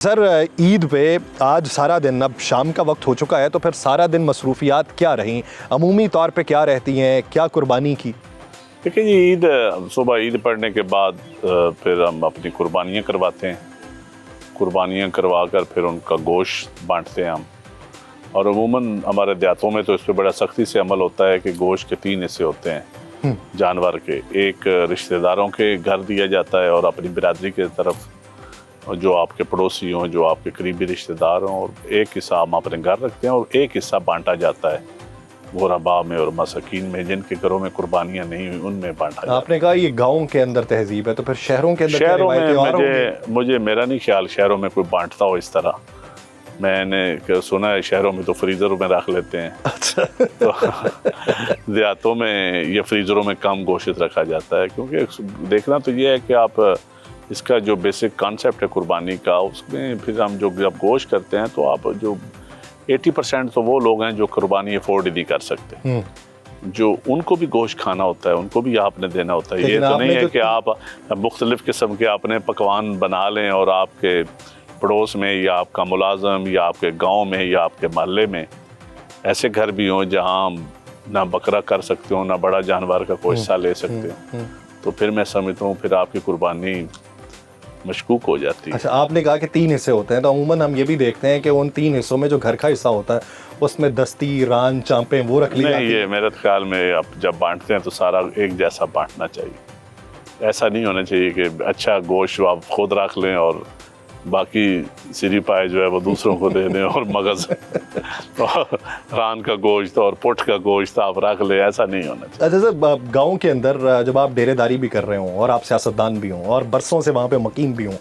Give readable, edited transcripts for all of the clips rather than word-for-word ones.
Sir Eid पे आज सारा दिन, अब शाम का वक्त हो चुका है, तो फिर सारा दिन मसरूफियात क्या रहीं, अमूमी तौर पे क्या रहती हैं, क्या कुर्बानी की? देखिए जी, ईद सुबह ईद पढ़ने के बाद फिर हम अपनी कुर्बानियाँ करवाते हैं। कुर्बानियाँ करवा कर फिर उनका गोश्त बांटते हैं हम। और अमूमन हमारे देहातों में तो इस पर बड़ा सख्ती से अमल होता है कि गोश्त के 3 हिस्से होते हैं जानवर के। एक रिश्तेदारों के घर दिया जाता है और अपनी बिरादरी के तरफ जो आपके पड़ोसी हों, जो आपके करीबी रिश्तेदार हों, और एक हिस्सा हम अपने घर रखते हैं और एक हिस्सा बांटा जाता है गुरबा में और मसाकीन में, जिनके घरों में कुर्बानियाँ नहीं हुई उनमें बांटा जाता है। आपने कहा ये गाँव के अंदर तहजीब है, तो फिर शहरों के अंदर क्या शहरों रिवायतें और होंगी? में मुझे मेरा नहीं ख्याल शहरों में कोई बांटता हो इस तरह। मैंने सुना है शहरों में तो फ्रीज़रों में रख लेते हैं। अच्छा। तो देहातों में ये फ्रीज़रों में कम गोश्त रखा जाता है, क्योंकि देखना तो ये है कि आप इसका जो बेसिक कॉन्सेप्ट है कुर्बानी का, उसमें फिर हम जब गोश्त करते हैं तो आप जो 80% तो वो लोग हैं जो कुर्बानी अफोर्ड ही नहीं कर सकते, जो उनको भी गोश्त खाना होता है, उनको भी आपने देना होता है। ये तो नहीं है कि आप मुख्तलिफ़ किस्म के आपने पकवान बना लें और आपके पड़ोस में या आपका मुलाजम या आपके गांव में या आपके मोहल्ले में ऐसे घर भी हों जहां ना बकरा कर सकते हो, ना बड़ा जानवर का कोई हिस्सा ले सकते हो, तो फिर मैं समझता हूँ फिर आपकी कुर्बानी मशकूक हो जाती है। अच्छा, आपने कहा कि 3 हिस्से होते हैं, तो अमूमन हम ये भी देखते हैं कि उन 3 हिस्सों में जो घर का हिस्सा होता है उसमें दस्ती, रान, चांपें वो रख ली जाती नहीं, ये मेरे ख्याल में आप जब बांटते हैं तो सारा एक जैसा बांटना चाहिए। ऐसा नहीं होना चाहिए कि अच्छा गोश्त आप खुद रख लें और बाकी सिरी पाए जो है वो दूसरों को दे दें और मगज़ और रान का गोश्त और पुट का गोश्त आप रख ले, ऐसा नहीं होना चाहिए। अच्छा सर, गाँव के अंदर जब आप डेरेदारी भी कर रहे हों और आप सियासतदान भी हों और बरसों से वहाँ पे मुकीम भी हों,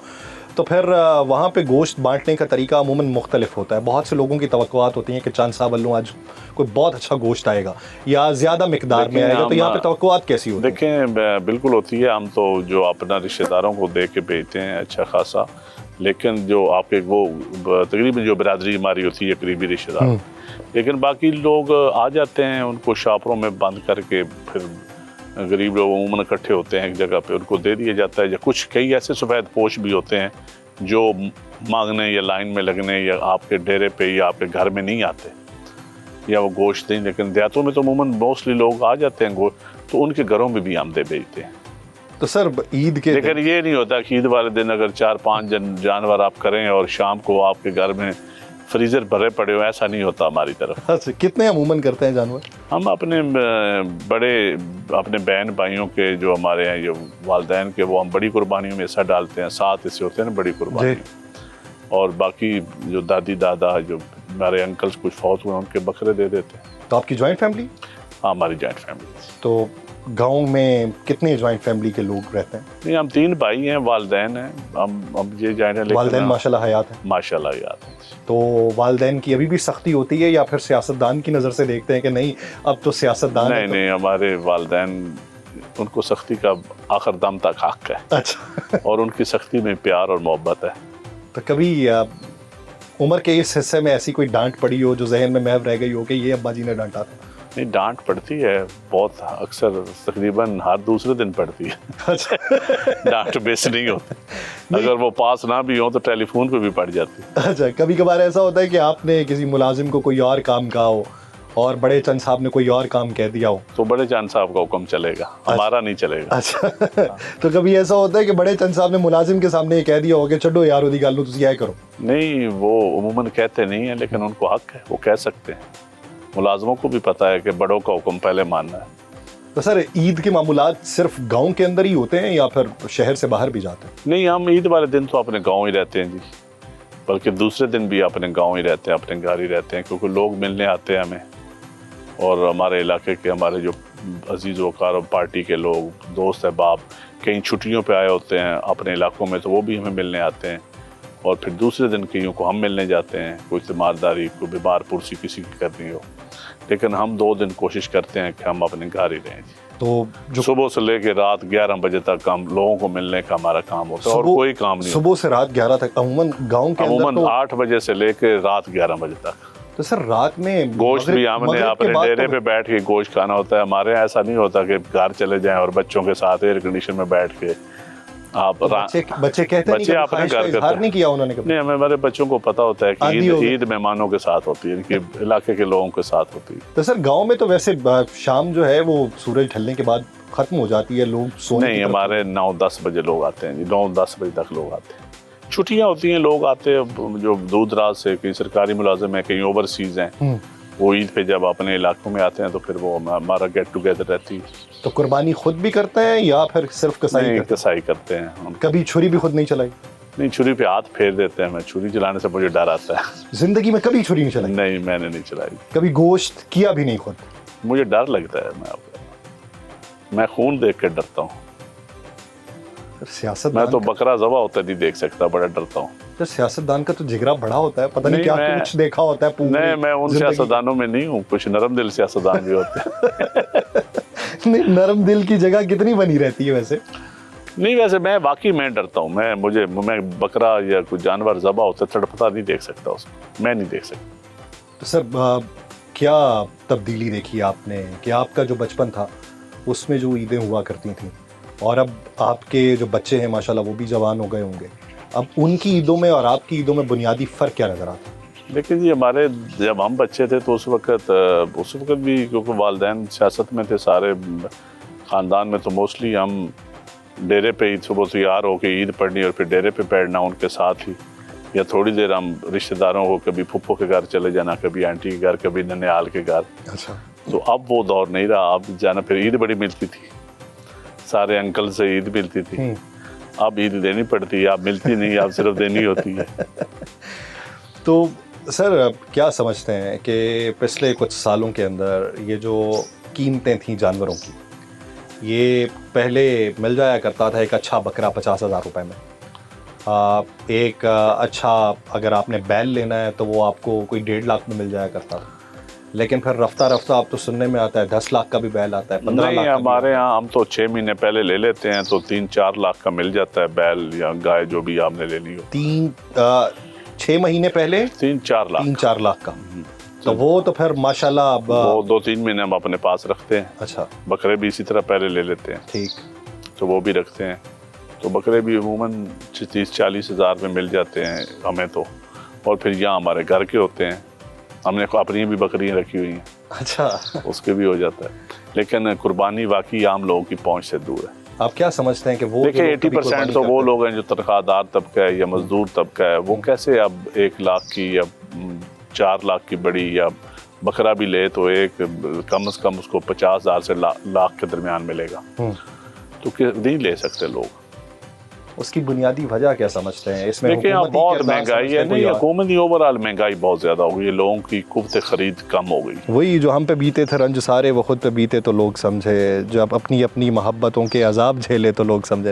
तो फिर वहाँ पे गोश्त बांटने का तरीका अमूमन मुख्तलिफ होता है। बहुत से लोगों की तवक्कुआत होती हैं कि चांद साहब अल्लू आज कोई बहुत अच्छा गोश्त आएगा या ज़्यादा मिकदार में आएगा, तो यहाँ पे तवक्कुआत कैसी होती है? देखें, बिल्कुल होती है। हम तो जो अपना रिश्तेदारों को दे के भेजते हैं अच्छा खासा, लेकिन जो आपके वो तकरीबन जो बिरादरी हमारी होती है करीबी रिश्तेदार, लेकिन बाकी लोग आ जाते हैं, उनको शापरों में बंद करके फिर गरीब लोग अमूमन इकट्ठे होते हैं एक जगह पे, उनको दे दिया जाता है। या कुछ कई ऐसे सफ़ेद पोश भी होते हैं जो मांगने या लाइन में लगने या आपके डेरे पे या आपके घर में नहीं आते या वो गोश्त नहीं, लेकिन देहातों में तो अमूमन मोस्टली लोग आ जाते हैं गोश्त, तो उनके घरों में भी हम दे भेजते हैं। तो सर ईद के लेकिन ये नहीं होता कि ईद वाले दिन अगर 4-5 जानवर आप करें और शाम को आपके घर में फ्रीज़र भरे पड़े हो, ऐसा नहीं होता हमारी तरफ। अच्छा, कितने अमूमन करते हैं जानवर? हम अपने बहन भाइयों के जो हमारे हैं जो वालिदैन के, वो हम बड़ी कुर्बानियों में हिस्सा डालते हैं। 7 हिस्से होते हैं ना बड़ी कुर्बानी, और बाकी जो दादी दादा जो हमारे अंकल्स कुछ फौत हुए उनके बकरे दे देते हैं। तो आपकी जॉइंट फैमिली? हाँ, हमारी जॉइंट फैमिली। तो गांव में कितने जॉइंट फैमिली के लोग रहते हैं? नहीं, हम 3 भाई हैं, वालिदैन हैं, हम ये जॉइंट हैं। वालिदैन माशाल्लाह हयात है? माशाल्लाह हयात है। तो वालिदैन की अभी भी सख्ती होती है या फिर सियासतदान की नज़र से देखते हैं कि नहीं अब तो सियासतदान है? नहीं, हमारे वालिदैन, उनको सख्ती का आखिर दम तक हक है। अच्छा। और उनकी सख्ती में प्यार और मोहब्बत है। तो कभी उम्र के इस हिस्से में ऐसी कोई डांट पड़ी हो जो जहन में महव रह गई हो कि ये अब्बा जी ने डांटा था? नहीं, डांट पड़ती है बहुत, अक्सर तकरीबन हर दूसरे दिन पड़ती है। अच्छा। डांट बेस नहीं होती, अगर वो पास ना भी हो तो टेलीफोन पे भी पड़ जाती है। अच्छा, कभी कभार ऐसा होता है कि आपने किसी मुलाजिम को कोई और काम कहा हो और बड़े चंद साहब ने कोई और काम कह दिया हो, तो बड़े चंद साहब का हुक्म चलेगा, हमारा नहीं चलेगा। अच्छा। तो कभी ऐसा होता है कि बड़े चंद साहब ने मुलाजिम के सामने कह दिया हो कि छोड़ो यार ओदी गल तुम यह करो? नहीं, वो अमूमन कहते नहीं है, लेकिन उनको हक है, वो कह सकते हैं। मुलाजमों को भी पता है कि बड़ों का हुक्म पहले मानना है। तो सर ईद के मामूलात सिर्फ गांव के अंदर ही होते हैं या फिर शहर से बाहर भी जाते हैं? नहीं, हम ईद वाले दिन तो अपने गांव ही रहते हैं जी, बल्कि दूसरे दिन भी अपने गांव ही रहते हैं, अपने घर ही रहते हैं, क्योंकि लोग मिलने आते हैं हमें, और हमारे इलाके के हमारे जो अजीज़ वकार पार्टी के लोग, दोस्त अहबाब कहीं छुट्टियों पे आए होते हैं अपने इलाकों में, तो वो भी हमें मिलने आते हैं। और फिर दूसरे दिन कईयों को हम मिलने जाते हैं, कोई तीमारदारी, कोई बीमार पुरसी किसी की करनी हो, लेकिन हम 2 दिन कोशिश करते हैं कि हम अपने घर ही रहें। तो जो सुबह से लेकर रात 11 बजे तक हम लोगों को मिलने का हमारा काम होता है, और कोई काम नहीं। सुबह से रात 11 तक अमूमन गांव के अंदर तो 8 बजे से लेकर रात 11 बजे तक। तो सर रात में गोश्त भी हमने अपने डेरे पे बैठ के गोश्त खाना होता है। हमारे यहाँ ऐसा नहीं होता कि घर चले जाएं और बच्चों के साथ एयर कंडीशन में बैठ के आप बच्चे कहते बच्चे नहीं, अपने घर का करते इजहार हैं। नहीं किया उन्होंने कभी? नहीं, हमारे बच्चों को पता होता है कि आदी हो गए। ईद मेहमानों के साथ होती है, इनके इलाके के लोगों के साथ होती है। तो सर गांव में तो वैसे शाम जो है वो सूरज ढलने के बाद खत्म हो जाती है, लोग सोने की नहीं, तरफ- हमारे 9-10 बजे लोग आते हैं जी, 9-10 बजे तक लोग आते हैं। छुट्टियाँ होती हैं, लोग आते हैं जो दूर दराज से, कहीं सरकारी मुलाजिम है, कहीं ओवरसीज हैं, वो ईद पे जब अपने इलाकों में आते हैं तो फिर वो हमारा गेट टुगेदर रहती है। तो कुर्बानी खुद भी करते हैं या फिर सिर्फ कसाई नहीं, करते कसाई करते हैं हम। हैं? कभी छुरी भी खुद नहीं चलाई? नहीं, छुरी पे हाथ फेर देते हैं, मैं छुरी चलाने से मुझे डर आता है। जिंदगी में कभी छुरी नहीं चलाई? नहीं, मैंने नहीं चलाई, कभी गोश्त किया भी नहीं खुद? मुझे डर लगता है। मैं खून देख के डरता हूँ। सियासत मैं तो बकरा ज़बा होता नहीं देख सकता, बड़ा डरता हूँ। तो सियासतदान का तो जिगरा बड़ा होता है, पता नहीं नहीं, क्या मैं- कुछ देखा होता है पूरी नहीं, मैं उन जिंदगी। सियासतदानों में नहीं हूँ, कुछ नरम दिल सियासतदान भी होते हैं। नहीं, नरम दिल की जगह कितनी बनी रहती है वैसे? नहीं, वैसे मैं वाकई मैं डरता हूँ। मैं बकरा या कोई जानवर ज़बा होता तड़पता नहीं देख सकता उसको, मैं नहीं देख सकता। तो सर क्या तब्दीली देखी आपने कि आपका जो बचपन था उसमें जो ईदें हुआ करती थी और अब आपके जो बच्चे हैं माशाल्लाह वो भी जवान हो गए होंगे, अब उनकी ईदों में और आपकी ईदों में बुनियादी फ़र्क क्या नज़र आता है? लेकिन जी, हमारे जब हम बच्चे थे तो उस वक्त भी क्योंकि वालिदैन सियासत में थे, सारे ख़ानदान में, तो मोस्टली हम डेरे पे ईद सुबह तैयार होकर ईद पढ़नी और फिर डेरे पे बैठना उनके साथ ही, या थोड़ी देर हम रिश्तेदारों को कभी फुप्पो के घर चले जाना, कभी आंटी के घर, कभी ननिहाल के घर। अच्छा। तो अब वो दौर नहीं रहा, अब जाना, फिर ईद बड़ी मिलती थी, सारे अंकल से ईद मिलती थी। अब ईद देनी पड़ती है, अब मिलती नहीं, अब सिर्फ देनी होती है। तो सर क्या समझते हैं कि पिछले कुछ सालों के अंदर ये जो कीमतें थी जानवरों की, ये पहले मिल जाया करता था एक अच्छा बकरा 50,000 रुपये में, एक अच्छा अगर आपने बैल लेना है तो वो आपको कोई 1.5 लाख में मिल जाया करता था, लेकिन फिर रफ्ता रफ्ता अब तो सुनने में आता है 10 लाख का भी बैल आता है, 15 नहीं, लाख का भी। हमारे यहाँ हम तो 6 महीने पहले ले लेते हैं तो 3-4 लाख का मिल जाता है बैल या गाय, जो भी आपने लेनी हो। 6 महीने पहले 3-4 लाख 3-4 लाख का, तो वो तो फिर माशाल्लाह अब वो 2-3 महीने हम अपने पास रखते हैं। अच्छा, बकरे भी इसी तरह पहले ले लेते हैं, ठीक। तो वो भी रखते हैं। तो बकरे भी अमूमन 30-40 हज़ार में मिल जाते हैं हमें तो, और फिर यहाँ हमारे घर के होते हैं, हमने अपनी भी बकरियाँ रखी हुई हैं, अच्छा, उसके भी हो जाता है। लेकिन कुर्बानी वाकई आम लोगों की पहुँच से दूर है। आप क्या समझते हैं कि वो देखिए 80% तो वो लोग हैं जो तनख्वाहदार तबका है या मजदूर तबका है, वो कैसे अब 1 लाख की या 4 लाख की बड़ी या बकरा भी ले तो एक कम से कम उसको 50,000 से लाख के दरमियान मिलेगा, तो नहीं ले सकते लोग। उसकी बुनियादी वजह क्या समझते हैं इसमें? देखिए यहाँ हुकूमती बहुत किरदार महंगाई समझते है, हैं कोई नहीं और? हुकूमती ओवरऑल महंगाई बहुत ज़्यादा हो गई है, लोगों की कुव्वत खरीद कम हो गई। वही जो हम पे बीते थे रंज सारे वो खुद पे बीते तो लोग समझे, जब अपनी अपनी मोहब्बतों के अजाब झेले तो लोग समझे।